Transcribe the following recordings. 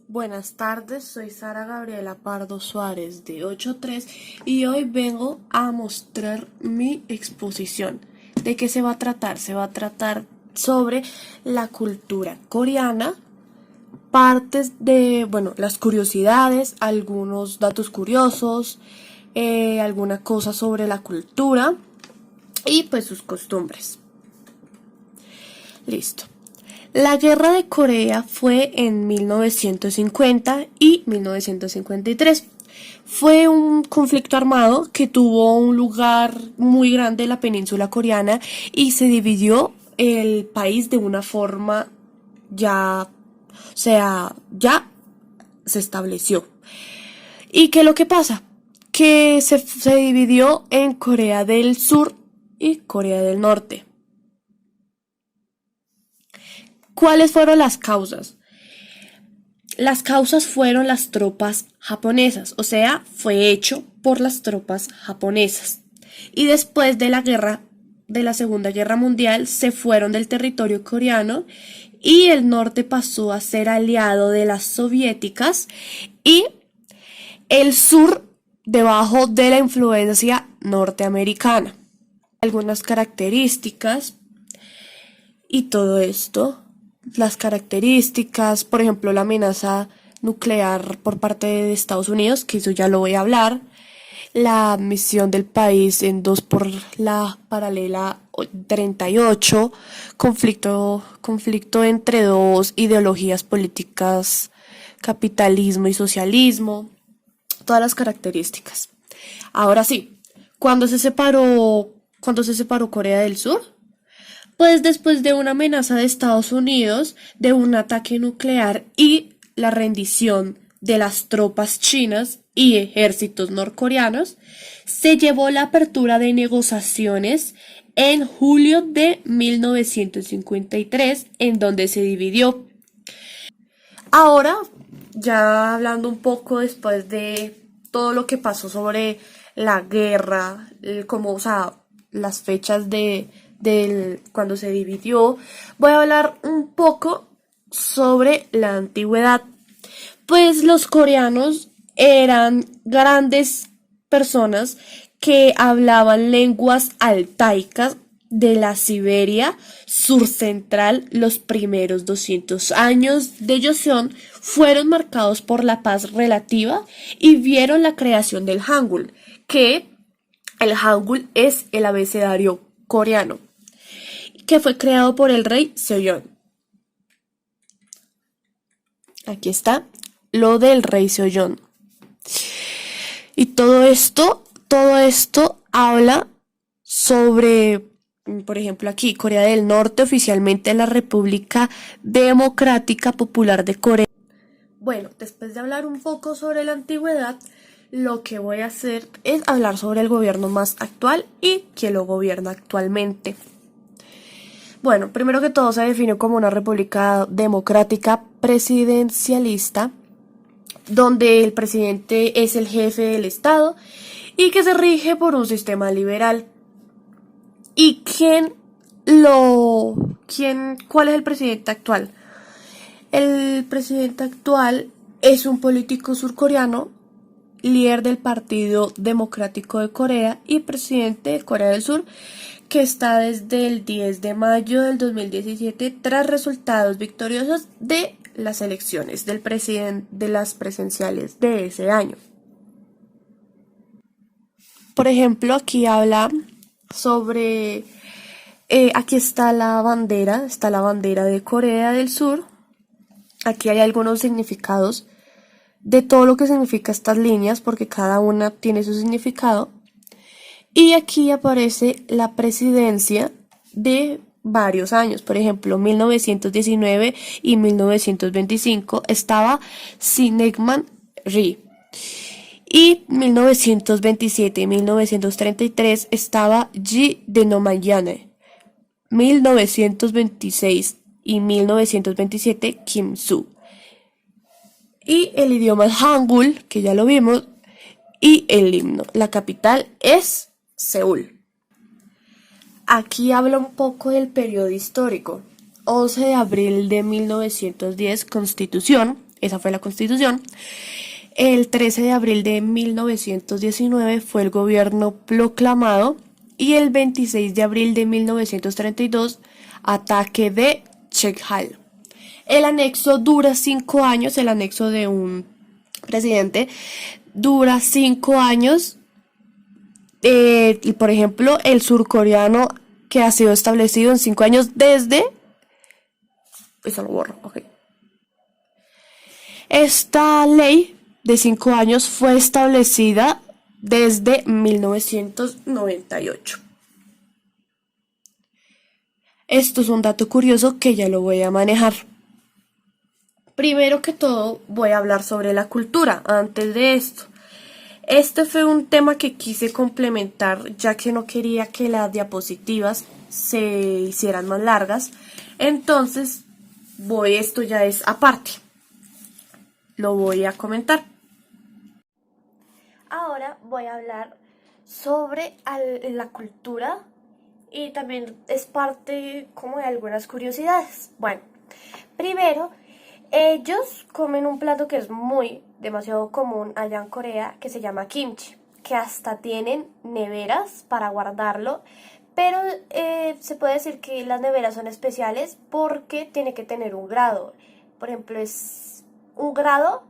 Buenas tardes, soy Sara Gabriela Pardo Suárez de 83 y hoy vengo a mostrar mi exposición. ¿De qué se va a tratar? Se va a tratar sobre la cultura coreana, partes de, las curiosidades, algunos datos curiosos, alguna cosa sobre la cultura y pues sus costumbres. Listo. La Guerra de Corea fue en 1950 y 1953. Fue un conflicto armado que tuvo un lugar muy grande en la península coreana y se dividió el país de una forma ya se estableció. ¿Y qué es lo que pasa? Que se dividió en Corea del Sur y Corea del Norte. ¿Cuáles fueron las causas? Las causas fueron las tropas japonesas, o sea, fue hecho por las tropas japonesas. Y después de la Segunda Guerra Mundial, se fueron del territorio coreano y el norte pasó a ser aliado de las soviéticas y el sur debajo de la influencia norteamericana. Algunas características y todo esto. Las características, por ejemplo, la amenaza nuclear por parte de Estados Unidos, que eso ya lo voy a hablar, la misión del país en dos por la paralela 38, conflicto entre dos ideologías políticas, capitalismo y socialismo, todas las características. Ahora sí, cuando se separó Corea del Sur? Pues después de una amenaza de Estados Unidos de un ataque nuclear y la rendición de las tropas chinas y ejércitos norcoreanos, se llevó la apertura de negociaciones en julio de 1953, en donde se dividió. Ahora, ya hablando un poco después de todo lo que pasó sobre la guerra, las fechas del cuando se dividió, voy a hablar un poco sobre la antigüedad. Pues los coreanos eran grandes personas que hablaban lenguas altaicas de la Siberia surcentral. Los primeros 200 años de Joseon fueron marcados por la paz relativa y vieron la creación del Hangul, que el Hangul es el abecedario coreano, que fue creado por el rey Seoyeon. Aquí está lo del rey Seoyeon. Y todo esto habla sobre, por ejemplo, aquí, Corea del Norte, oficialmente la República Democrática Popular de Corea. Bueno, después de hablar un poco sobre la antigüedad, lo que voy a hacer es hablar sobre el gobierno más actual y quién lo gobierna actualmente. Bueno, primero que todo se define como una república democrática presidencialista, donde el presidente es el jefe del Estado y que se rige por un sistema liberal. ¿Y cuál es el presidente actual? El presidente actual es un político surcoreano, líder del Partido Democrático de Corea y presidente de Corea del Sur, que está desde el 10 de mayo del 2017 tras resultados victoriosos de las elecciones de las presidenciales de ese año. Por ejemplo, aquí habla sobre, aquí está la bandera de Corea del Sur. Aquí hay algunos significados de todo lo que significa estas líneas, porque cada una tiene su significado. Y aquí aparece la presidencia de varios años. Por ejemplo, 1919 y 1925 estaba Syngman Rhee. Y 1927 y 1933 estaba Ji Denomayane. 1926 y 1927 Kim Soo. Y el idioma es Hangul, que ya lo vimos, y el himno. La capital es Seúl. Aquí habla un poco del periodo histórico. 11 de abril de 1910, Constitución. esa fue la Constitución. El 13 de abril de 1919 fue el gobierno proclamado y el 26 de abril de 1932 ataque de Chekhal. El anexo dura 5 años, el anexo de un presidente dura 5 años. Y por ejemplo, el surcoreano que ha sido establecido en 5 años desde... Eso lo borro, ok. Esta ley de 5 años fue establecida desde 1998. Esto es un dato curioso que ya lo voy a manejar. Primero que todo, voy a hablar sobre la cultura antes de esto. Este fue un tema que quise complementar ya que no quería que las diapositivas se hicieran más largas. Entonces, esto ya es aparte. Lo voy a comentar. Ahora voy a hablar sobre la cultura y también es parte como de algunas curiosidades. Bueno, primero, ellos comen un plato que es demasiado común allá en Corea, que se llama kimchi, que hasta tienen neveras para guardarlo, pero se puede decir que las neveras son especiales porque tiene que tener un grado. Por ejemplo, es un grado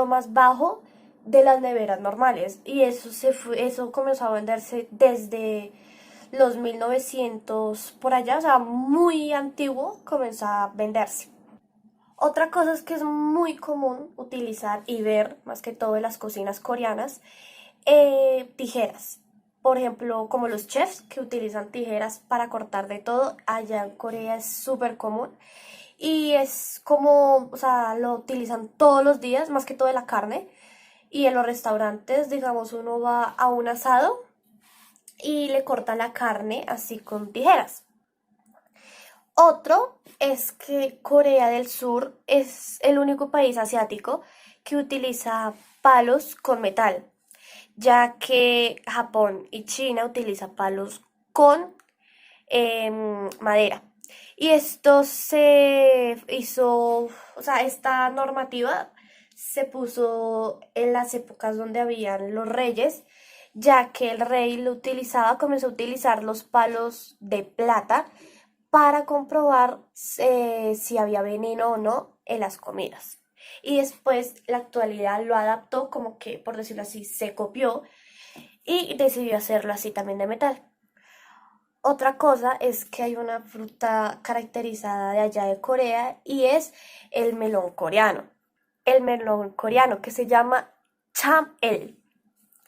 más bajo de las neveras normales y eso comenzó a venderse desde los 1900 por allá, o sea, muy antiguo comenzó a venderse. Otra cosa es que es muy común utilizar y ver, más que todo en las cocinas coreanas, tijeras. Por ejemplo, como los chefs que utilizan tijeras para cortar de todo, allá en Corea es súper común. Y es como, o sea, lo utilizan todos los días, más que todo de la carne. Y en los restaurantes, digamos, uno va a un asado y le corta la carne así con tijeras. Otro es que Corea del Sur es el único país asiático que utiliza palos con metal, ya que Japón y China utilizan palos con madera. Y esto se hizo, o sea, esta normativa se puso en las épocas donde habían los reyes, ya que el rey comenzó a utilizar los palos de plata para comprobar si había veneno o no en las comidas. Y después la actualidad lo adaptó como que, por decirlo así, se copió y decidió hacerlo así también de metal. Otra cosa es que hay una fruta caracterizada de allá de Corea y es el melón coreano. El melón coreano que se llama chamel.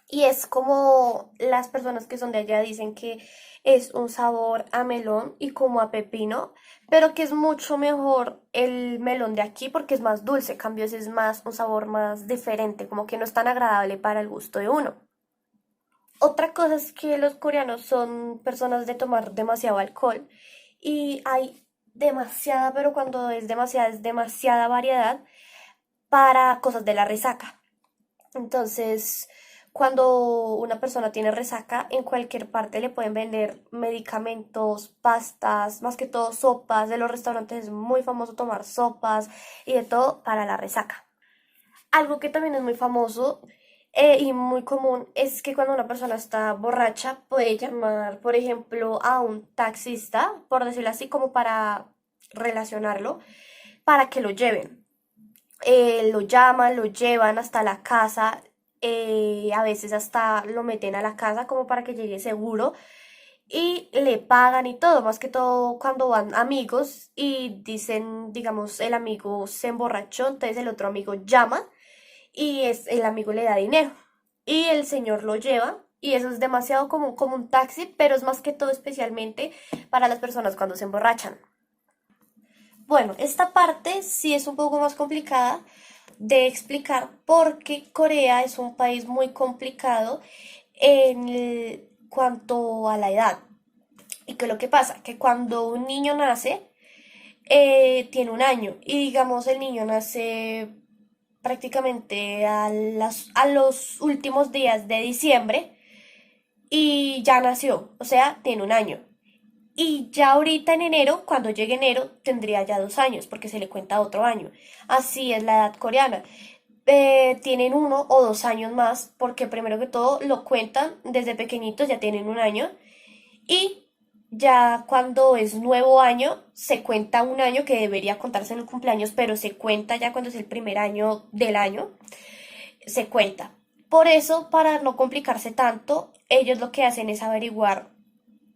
Y es como las personas que son de allá dicen que es un sabor a melón y como a pepino, pero que es mucho mejor el melón de aquí porque es más dulce, en cambio ese es más un sabor más diferente, como que no es tan agradable para el gusto de uno. Otra cosa es que los coreanos son personas de tomar demasiado alcohol y hay demasiada, pero cuando es demasiada variedad para cosas de la resaca. Entonces, cuando una persona tiene resaca, en cualquier parte le pueden vender medicamentos, pastas, más que todo sopas. De los restaurantes es muy famoso tomar sopas y de todo para la resaca. Algo que también es muy famoso y muy común es que cuando una persona está borracha puede llamar, por ejemplo, a un taxista, por decirlo así, como para relacionarlo, para que lo lleven. Lo llaman, lo llevan hasta la casa, a veces hasta lo meten a la casa como para que llegue seguro y le pagan y todo, más que todo cuando van amigos y dicen, digamos, el amigo se emborrachó, entonces el otro amigo llama y el amigo le da dinero y el señor lo lleva y eso es demasiado como un taxi, pero es más que todo especialmente para las personas cuando se emborrachan. Bueno, esta parte sí es un poco más complicada de explicar porque Corea es un país muy complicado en cuanto a la edad. ¿Y qué es lo que pasa? Que cuando un niño nace, tiene un año y digamos el niño nace prácticamente a los últimos días de diciembre y ya nació, o sea, tiene un año. Y ya ahorita en enero, cuando llegue enero, tendría ya 2 años, porque se le cuenta otro año. Así es la edad coreana. Tienen 1 o 2 años más, porque primero que todo lo cuentan desde pequeñitos, ya tienen 1 año. Y ya cuando es nuevo año, se cuenta 1 año que debería contarse en el cumpleaños, pero se cuenta ya cuando es el primer año del año, se cuenta. Por eso, para no complicarse tanto, ellos lo que hacen es averiguar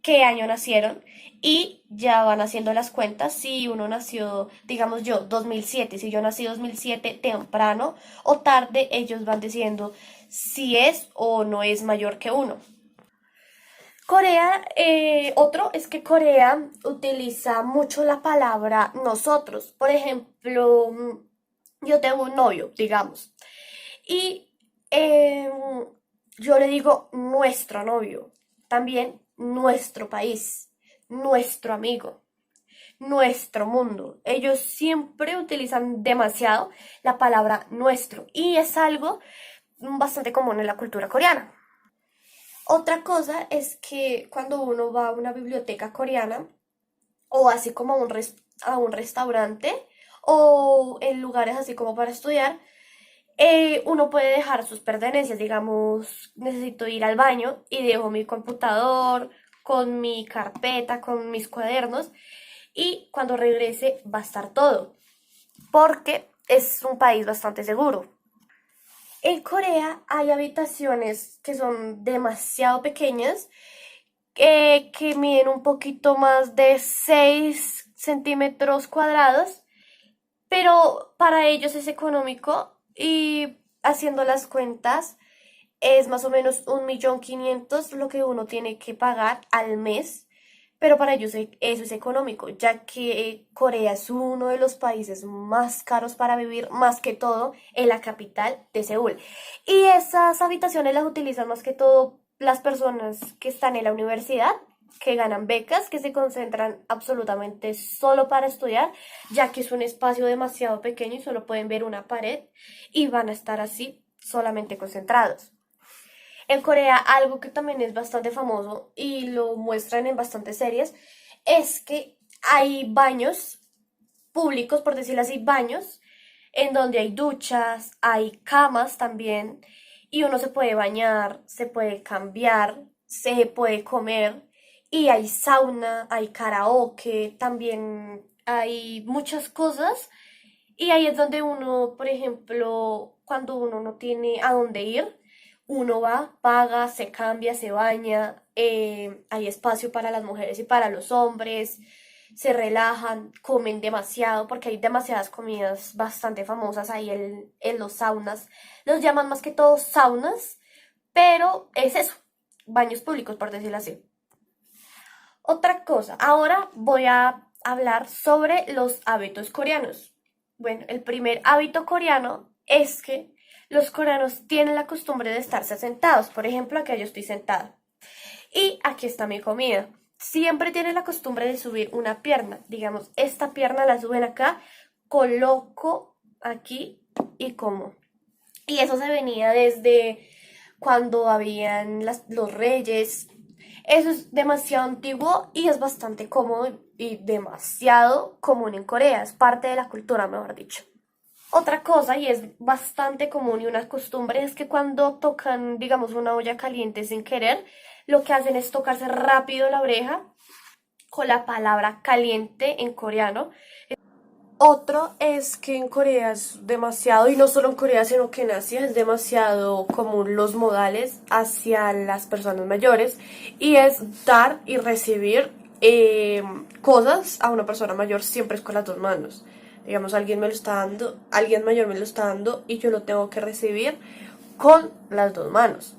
qué año nacieron y ya van haciendo las cuentas. Si uno nació, digamos yo, 2007, si yo nací 2007 temprano o tarde, ellos van diciendo si es o no es mayor que uno. Corea, otro es que Corea utiliza mucho la palabra nosotros. Por ejemplo, yo tengo un novio, digamos, y yo le digo nuestro novio, también nuestro país, nuestro amigo, nuestro mundo. Ellos siempre utilizan demasiado la palabra nuestro y es algo bastante común en la cultura coreana. Otra cosa es que cuando uno va a una biblioteca coreana o así como a un restaurante o en lugares así como para estudiar, uno puede dejar sus pertenencias, digamos, necesito ir al baño y dejo mi computador con mi carpeta, con mis cuadernos y cuando regrese va a estar todo, porque es un país bastante seguro. En Corea hay habitaciones que son demasiado pequeñas, que miden un poquito más de 6 centímetros cuadrados, pero para ellos es económico y haciendo las cuentas es más o menos 1.500.000 lo que uno tiene que pagar al mes, pero para ellos eso es económico, ya que Corea es uno de los países más caros para vivir, más que todo en la capital de Seúl. Y esas habitaciones las utilizan más que todo las personas que están en la universidad, que ganan becas, que se concentran absolutamente solo para estudiar, ya que es un espacio demasiado pequeño y solo pueden ver una pared y van a estar así solamente concentrados. En Corea, algo que también es bastante famoso y lo muestran en bastantes series, es que hay baños públicos, por decirlo así, baños, en donde hay duchas, hay camas también, y uno se puede bañar, se puede cambiar, se puede comer, y hay sauna, hay karaoke, también hay muchas cosas, y ahí es donde uno, por ejemplo, cuando uno no tiene a dónde ir, uno va, paga, se cambia, se baña, hay espacio para las mujeres y para los hombres, se relajan, comen demasiado, porque hay demasiadas comidas bastante famosas ahí en los saunas. Los llaman más que todo saunas, pero es eso, baños públicos, por decirlo así. Otra cosa, ahora voy a hablar sobre los hábitos coreanos. Bueno, el primer hábito coreano es que los coreanos tienen la costumbre de estarse sentados. Por ejemplo, aquí yo estoy sentada. Y aquí está mi comida. Siempre tienen la costumbre de subir una pierna. Digamos, esta pierna la suben acá, coloco aquí y como. Y eso se venía desde cuando habían los reyes. Eso es demasiado antiguo y es bastante cómodo y demasiado común en Corea. Es parte de la cultura, mejor dicho. Otra cosa, y es bastante común y una costumbre, es que cuando tocan, digamos, una olla caliente sin querer, lo que hacen es tocarse rápido la oreja con la palabra caliente en coreano. Otro es que en Corea es demasiado, y no solo en Corea, sino que en Asia es demasiado común los modales hacia las personas mayores, y es dar y recibir cosas a una persona mayor siempre es con las dos manos. Digamos, alguien me lo está dando, alguien mayor me lo está dando y yo lo tengo que recibir con las dos manos.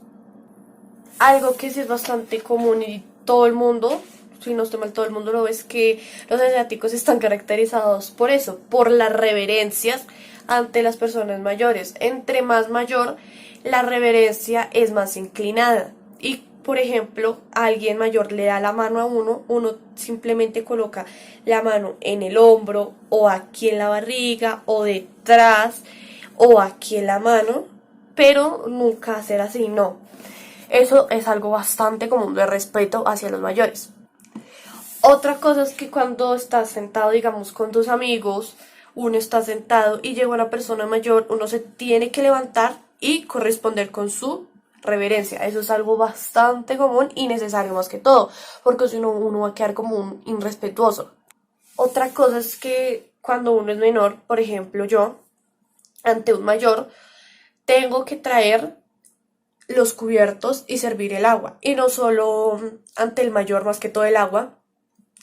Algo que sí es bastante común y todo el mundo, si no estoy mal, todo el mundo lo ve, es que los asiáticos están caracterizados por eso, por las reverencias ante las personas mayores. Entre más mayor, la reverencia es más inclinada. Y, por ejemplo, alguien mayor le da la mano a uno, uno simplemente coloca la mano en el hombro, o aquí en la barriga, o detrás, o aquí en la mano, pero nunca hacer así, no. Eso es algo bastante común de respeto hacia los mayores. Otra cosa es que cuando estás sentado, digamos, con tus amigos, uno está sentado y llega una persona mayor, uno se tiene que levantar y corresponder con su reverencia. Eso es algo bastante común y necesario más que todo, porque si no, uno va a quedar como un irrespetuoso. Otra cosa es que cuando uno es menor, por ejemplo yo, ante un mayor, tengo que traer los cubiertos y servir el agua. Y no solo ante el mayor, más que todo el agua,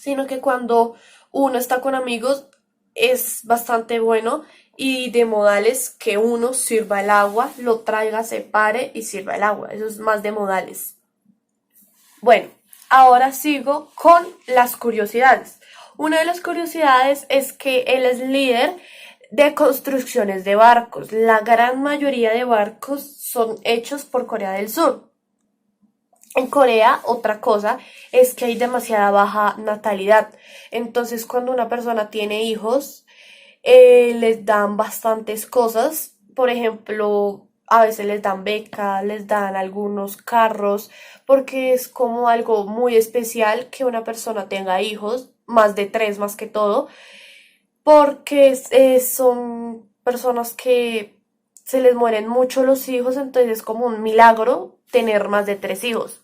sino que cuando uno está con amigos es bastante bueno y de modales que uno sirva el agua, lo traiga, se pare y sirva el agua. Eso es más de modales. Bueno, ahora sigo con las curiosidades. Una de las curiosidades es que él es líder de construcciones de barcos. La gran mayoría de barcos son hechos por Corea del Sur. En Corea, otra cosa es que hay demasiada baja natalidad. Entonces, cuando una persona tiene hijos, les dan bastantes cosas. Por ejemplo, a veces les dan beca, les dan algunos carros, porque es como algo muy especial que una persona tenga hijos, más de tres más que todo, porque son personas que se les mueren mucho los hijos, entonces es como un milagro tener más de tres hijos.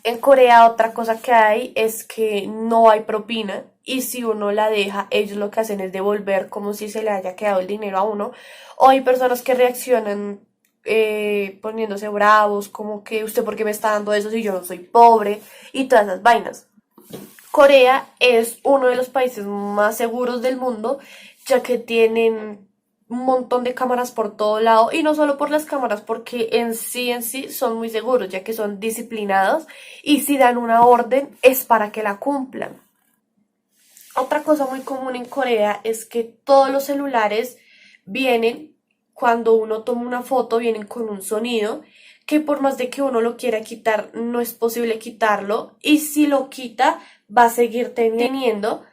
En Corea otra cosa que hay es que no hay propina y si uno la deja, ellos lo que hacen es devolver como si se le haya quedado el dinero a uno. O hay personas que reaccionan poniéndose bravos, como que usted por qué me está dando eso si yo no soy pobre y todas esas vainas. Corea es uno de los países más seguros del mundo, ya que tienen un montón de cámaras por todo lado y no solo por las cámaras, porque en sí son muy seguros, ya que son disciplinados y si dan una orden es para que la cumplan. Otra cosa muy común en Corea es que todos los celulares vienen, cuando uno toma una foto, vienen con un sonido que por más de que uno lo quiera quitar, no es posible quitarlo y si lo quita va a seguir teniendo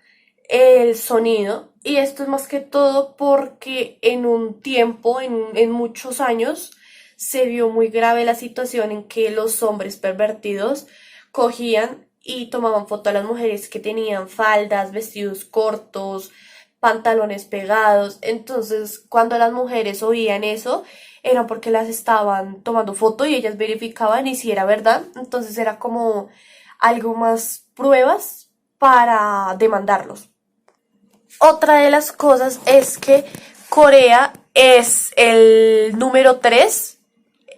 el sonido y esto es más que todo porque en un tiempo, en muchos años, se vio muy grave la situación en que los hombres pervertidos cogían y tomaban foto a las mujeres que tenían faldas, vestidos cortos, pantalones pegados. Entonces, cuando las mujeres oían eso, era porque las estaban tomando foto y ellas verificaban y si era verdad. Entonces era como algo más pruebas para demandarlos. Otra de las cosas es que Corea es el número 3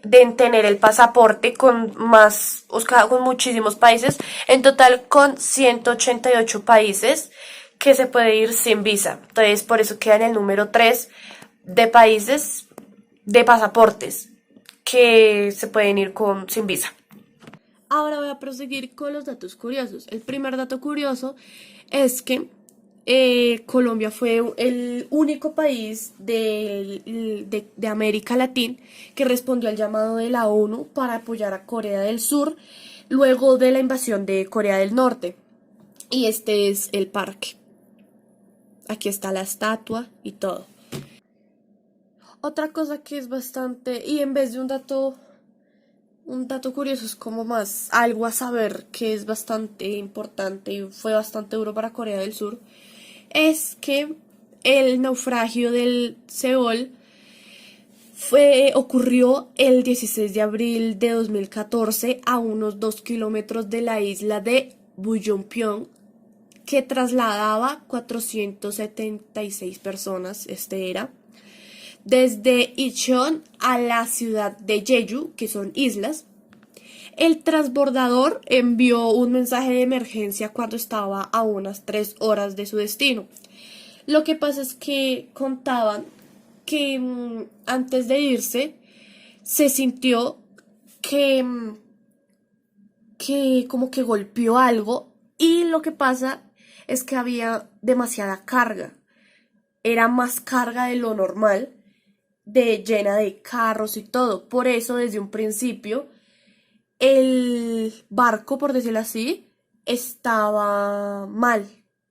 de tener el pasaporte con más, o sea, con muchísimos países, en total con 188 países que se puede ir sin visa. Entonces, por eso queda en el número 3 de países de pasaportes que se pueden ir sin visa. Ahora voy a proseguir con los datos curiosos. El primer dato curioso es que Colombia fue el único país de América Latina que respondió al llamado de la ONU para apoyar a Corea del Sur luego de la invasión de Corea del Norte. Y este es el parque. Aquí está la estatua y todo. Otra cosa que es bastante, y en vez de un dato curioso es como más algo a saber que es bastante importante y fue bastante duro para Corea del Sur, es que el naufragio del Seol ocurrió el 16 de abril de 2014 a unos 2 kilómetros de la isla de Buyonpyeong, que trasladaba 476 personas, desde Incheon a la ciudad de Jeju, que son islas. El transbordador envió un mensaje de emergencia cuando estaba a unas 3 horas de su destino. Lo que pasa es que contaban que antes de irse se sintió que como que golpeó algo y lo que pasa es que había demasiada carga. Era más carga de lo normal, llena de carros y todo. Por eso desde un principio el barco, por decirlo así, estaba mal.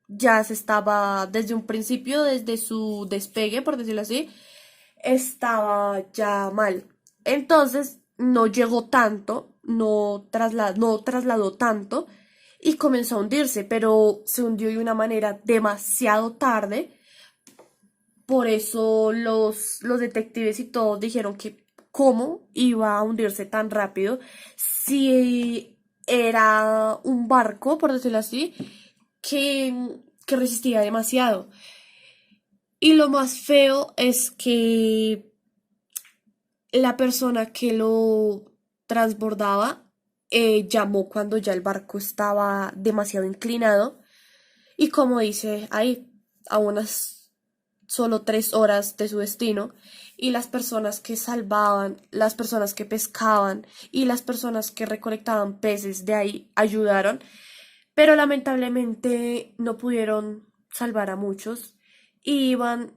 Ya se estaba, desde un principio, desde su despegue, por decirlo así, estaba ya mal. Entonces no llegó tanto, no trasladó tanto y comenzó a hundirse, pero se hundió de una manera demasiado tarde. Por eso los detectives y todos dijeron que cómo iba a hundirse tan rápido si era un barco, por decirlo así, que resistía demasiado. Y lo más feo es que la persona que lo transbordaba llamó cuando ya el barco estaba demasiado inclinado y como dice ahí, a unas solo 3 horas de su destino, y las personas que salvaban, las personas que pescaban y las personas que recolectaban peces de ahí ayudaron, pero lamentablemente no pudieron salvar a muchos. Y iban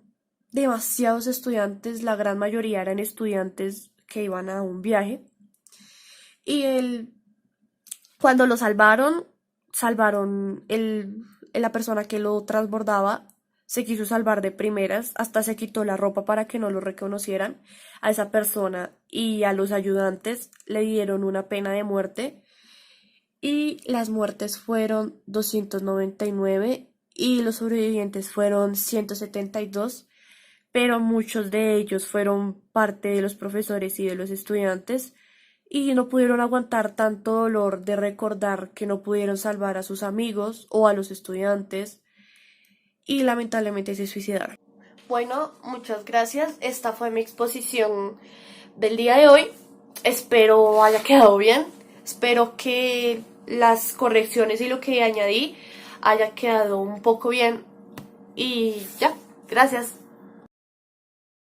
demasiados estudiantes, la gran mayoría eran estudiantes que iban a un viaje. Y cuando lo salvaron, la persona que lo transbordaba se quiso salvar de primeras, hasta se quitó la ropa para que no lo reconocieran. A esa persona y a los ayudantes le dieron una pena de muerte y las muertes fueron 299 y los sobrevivientes fueron 172, pero muchos de ellos fueron parte de los profesores y de los estudiantes y no pudieron aguantar tanto dolor de recordar que no pudieron salvar a sus amigos o a los estudiantes y lamentablemente se suicidaron. Bueno, muchas gracias. Esta fue mi exposición del día de hoy. Espero haya quedado bien. Espero que las correcciones y lo que añadí haya quedado un poco bien. Y ya, gracias.